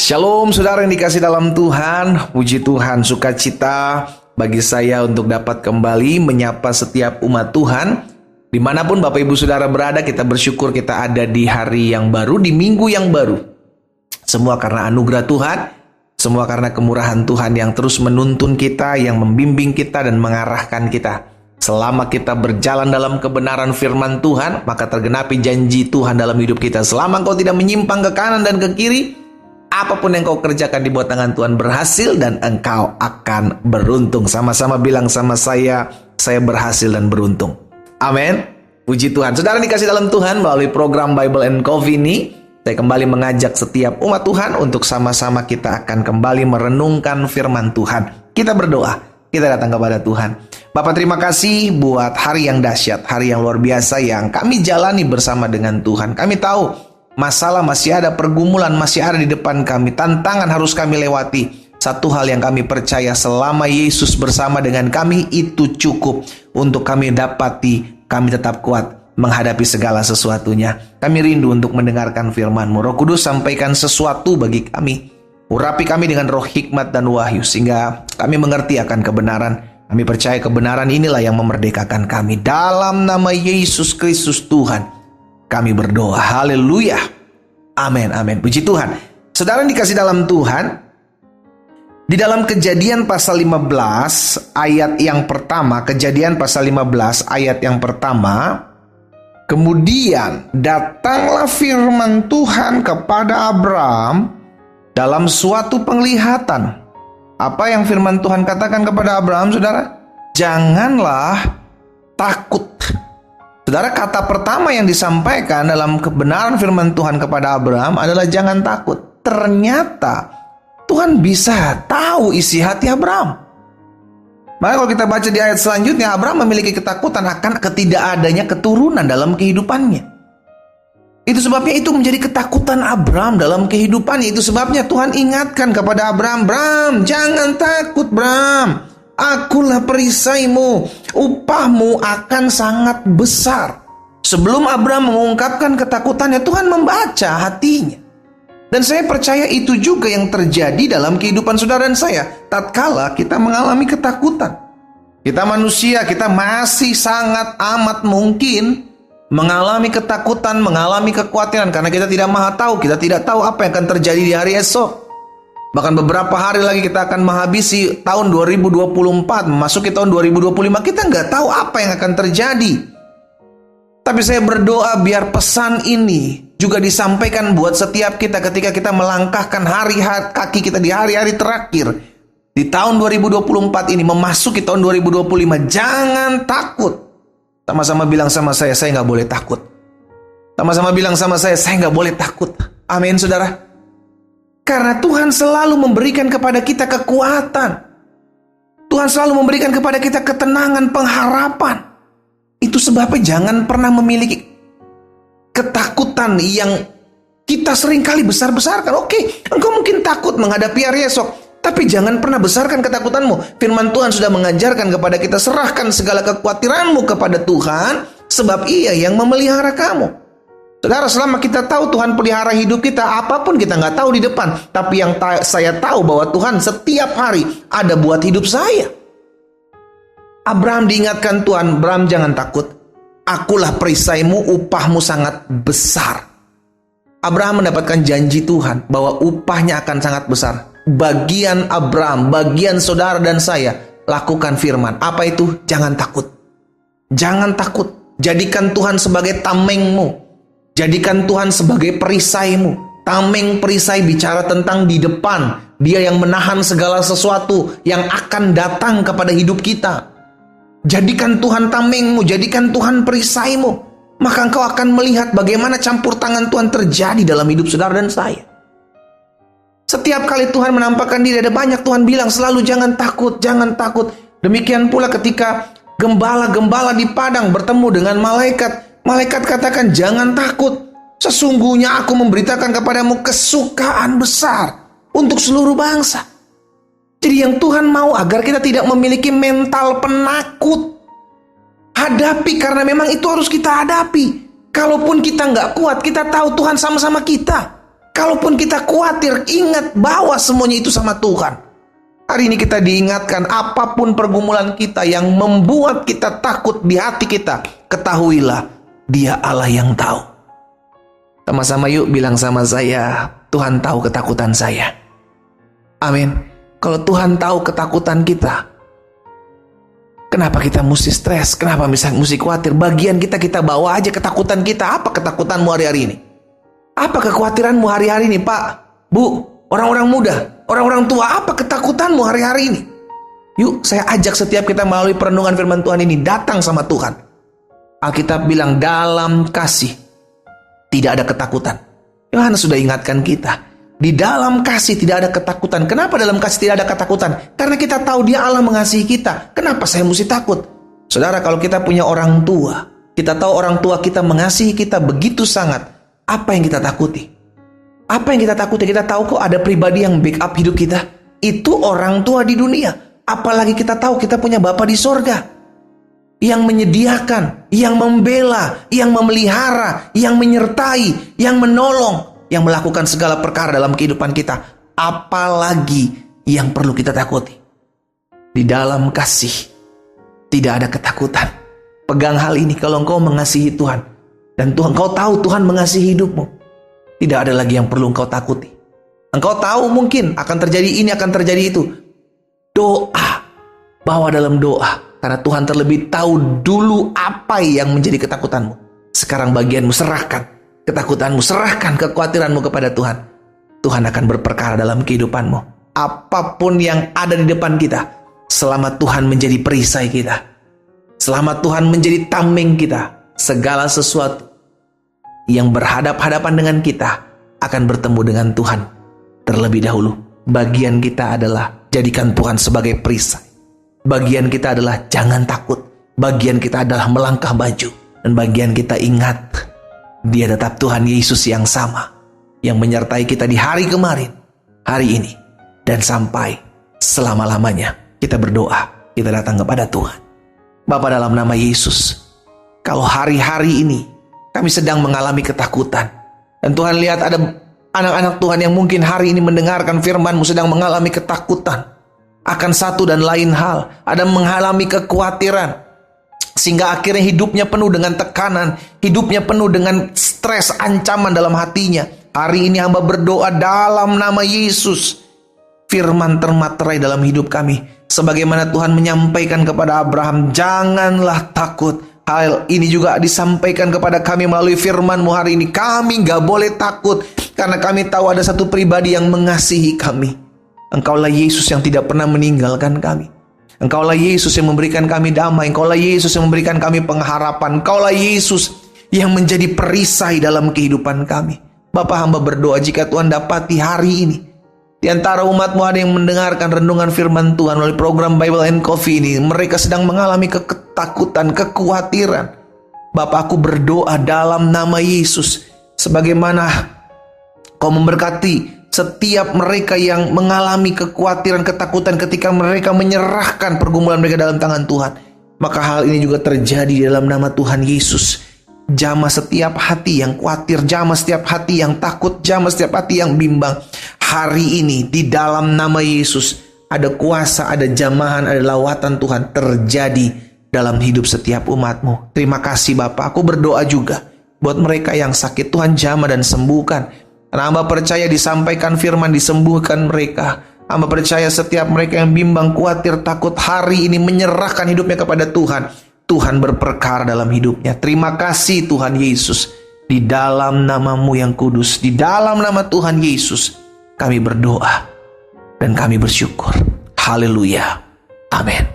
Shalom saudara yang dikasih dalam Tuhan. Puji Tuhan, sukacita bagi saya untuk dapat kembali menyapa setiap umat Tuhan. Dimanapun Bapak Ibu Saudara berada, kita bersyukur kita ada di hari yang baru, di minggu yang baru. Semua karena anugerah Tuhan, semua karena kemurahan Tuhan yang terus menuntun kita, yang membimbing kita dan mengarahkan kita. Selama kita berjalan dalam kebenaran firman Tuhan, maka tergenapi janji Tuhan dalam hidup kita. Selama engkau tidak menyimpang ke kanan dan ke kiri, apapun yang kau kerjakan di bawah tangan Tuhan berhasil dan engkau akan beruntung. Sama-sama bilang sama saya berhasil dan beruntung. Amin. Puji Tuhan. Saudara dikasih dalam Tuhan, melalui program Bible and Coffee ini, saya kembali mengajak setiap umat Tuhan untuk sama-sama kita akan kembali merenungkan firman Tuhan. Kita berdoa, kita datang kepada Tuhan. Bapak, terima kasih buat hari yang dahsyat, hari yang luar biasa yang kami jalani bersama dengan Tuhan. Kami tahu masalah masih ada, pergumulan masih ada di depan kami, tantangan harus kami lewati. Satu hal yang kami percaya, selama Yesus bersama dengan kami, itu cukup untuk kami dapati, kami tetap kuat menghadapi segala sesuatunya. Kami rindu untuk mendengarkan firman-Mu. Roh Kudus, sampaikan sesuatu bagi kami. Urapi kami dengan roh hikmat dan wahyu, sehingga kami mengerti akan kebenaran. Kami percaya kebenaran inilah yang memerdekakan kami. Dalam nama Yesus Kristus Tuhan, kami berdoa. Haleluya. Amin, amin. Puji Tuhan. Saudara yang dikasih dalam Tuhan, di dalam Kejadian pasal 15 ayat yang pertama, Kejadian pasal 15 ayat yang pertama, kemudian datanglah firman Tuhan kepada Abraham dalam suatu penglihatan. Apa yang firman Tuhan katakan kepada Abraham, saudara? Janganlah takut. Saudara, kata pertama yang disampaikan dalam kebenaran firman Tuhan kepada Abraham adalah jangan takut. Ternyata Tuhan bisa tahu isi hati Abraham. Maka kalau kita baca di ayat selanjutnya, Abraham memiliki ketakutan akan ketidakadanya keturunan dalam kehidupannya. Itu sebabnya itu menjadi ketakutan Abraham dalam kehidupannya. Itu sebabnya Tuhan ingatkan kepada Abraham, Bram, jangan takut Bram. Akulah perisaimu, upahmu akan sangat besar. Sebelum Abraham mengungkapkan ketakutannya, Tuhan membaca hatinya. Dan saya percaya itu juga yang terjadi dalam kehidupan saudara dan saya. Tatkala kita mengalami ketakutan, kita manusia, kita masih sangat amat mungkin mengalami ketakutan, mengalami kekhawatiran, karena kita tidak maha tahu, kita tidak tahu apa yang akan terjadi di hari esok. Bahkan beberapa hari lagi kita akan menghabisi tahun 2024, memasuki tahun 2025, kita nggak tahu apa yang akan terjadi. Tapi saya berdoa biar pesan ini juga disampaikan buat setiap kita ketika kita melangkahkan kaki kita di hari-hari terakhir di tahun 2024 ini, memasuki tahun 2025. Jangan takut. Sama-sama bilang sama saya nggak boleh takut. Sama-sama bilang sama saya nggak boleh takut. Amin, saudara. Karena Tuhan selalu memberikan kepada kita kekuatan. Tuhan selalu memberikan kepada kita ketenangan, pengharapan. Itu sebabnya jangan pernah memiliki ketakutan yang kita seringkali besar-besarkan. Oke, engkau mungkin takut menghadapi hari esok, tapi jangan pernah besarkan ketakutanmu. Firman Tuhan sudah mengajarkan kepada kita, serahkan segala kekhawatiranmu kepada Tuhan, sebab Ia yang memelihara kamu. Saudara, selama kita tahu Tuhan pelihara hidup kita, apapun kita nggak tahu di depan. Tapi yang saya tahu bahwa Tuhan setiap hari ada buat hidup saya. Abraham diingatkan Tuhan, Abraham jangan takut. Akulah perisaimu, upahmu sangat besar. Abraham mendapatkan janji Tuhan bahwa upahnya akan sangat besar. Bagian Abraham, bagian saudara dan saya, lakukan firman. Apa itu? Jangan takut. Jangan takut. Jadikan Tuhan sebagai tamengmu. Jadikan Tuhan sebagai perisaimu. Tameng, perisai bicara tentang di depan. Dia yang menahan segala sesuatu yang akan datang kepada hidup kita. Jadikan Tuhan tamengmu, jadikan Tuhan perisaimu. Maka engkau akan melihat bagaimana campur tangan Tuhan terjadi dalam hidup saudara dan saya. Setiap kali Tuhan menampakkan diri, ada banyak Tuhan bilang selalu jangan takut, jangan takut. Demikian pula ketika gembala-gembala di padang bertemu dengan malaikat. Malaikat katakan jangan takut. Sesungguhnya aku memberitakan kepadamu kesukaan besar untuk seluruh bangsa. Jadi yang Tuhan mau agar kita tidak memiliki mental penakut. Hadapi, karena memang itu harus kita hadapi. Kalaupun kita nggak kuat, kita tahu Tuhan sama-sama kita. Kalaupun kita khawatir, ingat bawa semuanya itu sama Tuhan. Hari ini kita diingatkan, apapun pergumulan kita yang membuat kita takut di hati kita, ketahuilah Dia Allah yang tahu. Sama-sama yuk bilang sama saya, Tuhan tahu ketakutan saya. Amin. Kalau Tuhan tahu ketakutan kita, kenapa kita mesti stres? Kenapa mesti khawatir? Bagian kita bawa aja ketakutan kita. Apa ketakutanmu hari-hari ini? Apa kekhawatiranmu hari-hari ini, Pak, Bu, orang-orang muda, orang-orang tua? Apa ketakutanmu hari-hari ini? Yuk, saya ajak setiap kita melalui perenungan firman Tuhan ini datang sama Tuhan. Alkitab bilang dalam kasih tidak ada ketakutan. Yohanes sudah ingatkan kita. Di dalam kasih tidak ada ketakutan. Kenapa dalam kasih tidak ada ketakutan? Karena kita tahu Dia Allah mengasihi kita. Kenapa saya mesti takut? Saudara, kalau kita punya orang tua, kita tahu orang tua kita mengasihi kita begitu sangat. Apa yang kita takuti? Apa yang kita takuti? Kita tahu kok ada pribadi yang backup hidup kita. Itu orang tua di dunia. Apalagi kita tahu kita punya Bapa di sorga yang menyediakan, yang membela, yang memelihara, yang menyertai, yang menolong, yang melakukan segala perkara dalam kehidupan kita. Apalagi yang perlu kita takuti? Di dalam kasih tidak ada ketakutan. Pegang hal ini kalau engkau mengasihi Tuhan. Dan Tuhan, engkau tahu Tuhan mengasihi hidupmu. Tidak ada lagi yang perlu engkau takuti. Engkau tahu mungkin akan terjadi ini, akan terjadi itu. Doa. Bawa dalam doa. Karena Tuhan terlebih tahu dulu apa yang menjadi ketakutanmu. Sekarang bagianmu, serahkan ketakutanmu, serahkan kekhawatiranmu kepada Tuhan. Tuhan akan berperkara dalam kehidupanmu. Apapun yang ada di depan kita, selama Tuhan menjadi perisai kita, selama Tuhan menjadi tameng kita, segala sesuatu yang berhadap-hadapan dengan kita akan bertemu dengan Tuhan terlebih dahulu. Bagian kita adalah jadikan Tuhan sebagai perisai. Bagian kita adalah jangan takut. Bagian kita adalah melangkah maju. Dan bagian kita ingat, Dia tetap Tuhan Yesus yang sama, yang menyertai kita di hari kemarin, hari ini, dan sampai selama-lamanya. Kita berdoa, kita datang kepada Tuhan. Bapa, dalam nama Yesus, kalau hari-hari ini kami sedang mengalami ketakutan, dan Tuhan lihat ada anak-anak Tuhan yang mungkin hari ini mendengarkan firman-Mu sedang mengalami ketakutan akan satu dan lain hal, ada mengalami kekhawatiran, sehingga akhirnya hidupnya penuh dengan tekanan, hidupnya penuh dengan stres, ancaman dalam hatinya. Hari ini hamba berdoa dalam nama Yesus, firman termaterai dalam hidup kami. Sebagaimana Tuhan menyampaikan kepada Abraham, janganlah takut. Hal ini juga disampaikan kepada kami melalui firman-Mu hari ini. Kami gak boleh takut, karena kami tahu ada satu pribadi yang mengasihi kami. Engkaulah Yesus yang tidak pernah meninggalkan kami. Engkaulah Yesus yang memberikan kami damai. Engkaulah Yesus yang memberikan kami pengharapan. Engkaulah Yesus yang menjadi perisai dalam kehidupan kami. Bapa, hamba berdoa jika Tuhan dapati hari ini, di antara umat-Mu ada yang mendengarkan renungan firman Tuhan melalui program Bible and Coffee ini, mereka sedang mengalami ketakutan, kekhawatiran. Bapa, aku berdoa dalam nama Yesus, sebagaimana Kau memberkati setiap mereka yang mengalami kekhawatiran, ketakutan ketika mereka menyerahkan pergumulan mereka dalam tangan Tuhan. Maka hal ini juga terjadi dalam nama Tuhan Yesus. Jamah setiap hati yang khawatir, jamah setiap hati yang takut, jamah setiap hati yang bimbang. Hari ini di dalam nama Yesus ada kuasa, ada jamahan, ada lawatan Tuhan terjadi dalam hidup setiap umat-Mu. Terima kasih Bapa. Aku berdoa juga buat mereka yang sakit, Tuhan jamah dan sembuhkan. Karena hamba percaya disampaikan firman, disembuhkan mereka. Hamba percaya setiap mereka yang bimbang, khawatir, takut, hari ini menyerahkan hidupnya kepada Tuhan. Tuhan berperkara dalam hidupnya. Terima kasih Tuhan Yesus. Di dalam nama-Mu yang kudus, di dalam nama Tuhan Yesus, kami berdoa dan kami bersyukur. Haleluya. Amin.